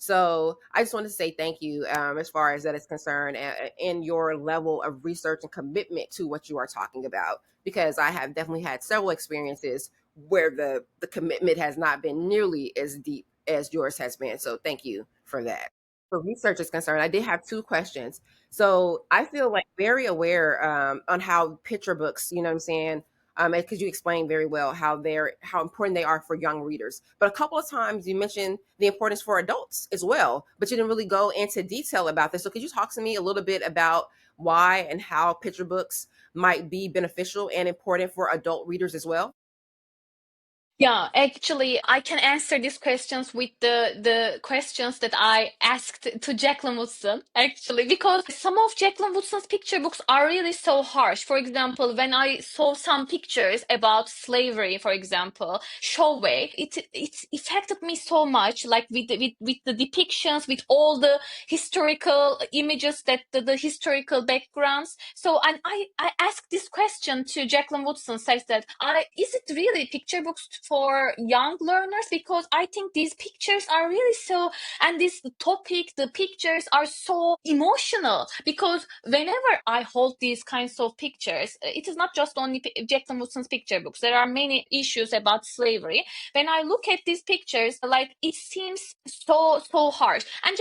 So I just want to say thank you, as far as that is concerned, and your level of research and commitment to what you are talking about, because I have definitely had several experiences where the commitment has not been nearly as deep as yours has been. So thank you for that. For research is concerned, I did have two questions. So I feel like very aware, on how picture books, you know what I'm saying? Because you explained very well how important they are for young readers. But a couple of times you mentioned the importance for adults as well, but you didn't really go into detail about this. So could you talk to me a little bit about why and how picture books might be beneficial and important for adult readers as well? Yeah, actually, I can answer these questions with the questions that I asked to Jacqueline Woodson, actually, because some of Jacqueline Woodson's picture books are really so harsh. For example, when I saw some pictures about slavery, for example, Showway, it affected me so much, like with the depictions, with all the historical images, that the historical backgrounds. So, and I asked this question to Jacqueline Woodson, says that is it really picture books for young learners? Because I think these pictures are really so, and this topic, the pictures are so emotional, because whenever I hold these kinds of pictures, it is not just only Jacqueline Woodson's picture books. There are many issues about slavery. When I look at these pictures, like, it seems so harsh. And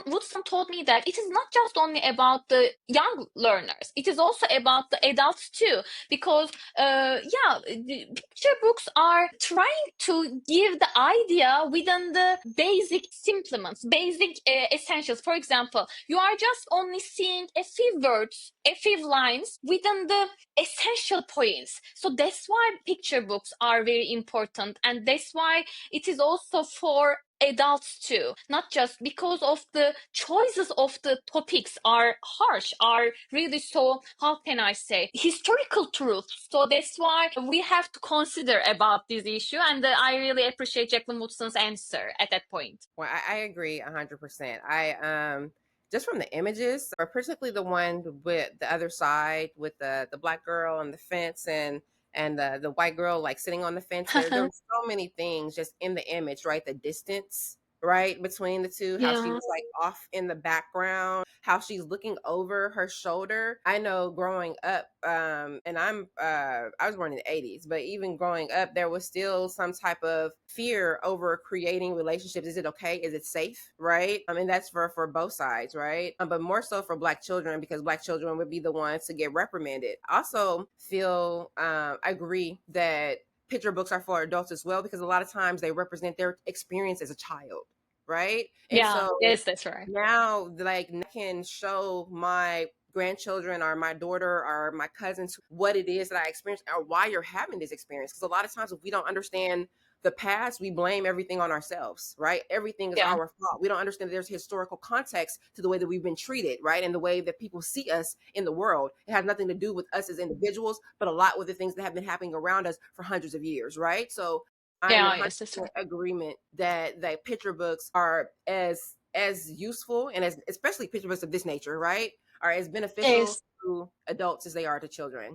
Woodson told me that it is not just only about the young learners; it is also about the adults too. Because yeah, the picture books are trying to give the idea within the basic supplements, basic essentials. For example, you are just only seeing a few words, a few lines within the essential points. So that's why picture books are very important, and that's why it is also for adults too, not just because of the choices of the topics are harsh, are really so, how can I say, historical truth. So that's why we have to consider about this issue, and I really appreciate Jacqueline Woodson's answer at that point. Well, I agree 100%. I just from the images, or particularly the one with the other side with the black girl on the fence, and the white girl like sitting on the fence. There were so many things just in the image, right? The distance, right, between the two, how she Yeah. was like off in the background, how she's looking over her shoulder. I know growing up, and I was born in the 80s, but even growing up, there was still some type of fear over creating relationships. Is it okay? Is it safe? Right? And that's for both sides, right? But more so for black children, because black children would be the ones to get reprimanded. Also feel, I agree that picture books are for adults as well, because a lot of times they represent their experience as a child, right? And Yeah, so yes, that's right. now, like, I can show my grandchildren or my daughter or my cousins what it is that I experienced, or why you're having this experience. Because a lot of times, if we don't understand the past, we blame everything on ourselves, right? Everything is Yeah. our fault. We don't understand that there's historical context to the way that we've been treated, right? And the way that people see us in the world. It has nothing to do with us as individuals, but a lot with the things that have been happening around us for hundreds of years, right? So I'm in Yeah, yes, that's 100% right. agreement that picture books are as useful, and as especially picture books of this nature, right, are as beneficial Yes. to adults as they are to children.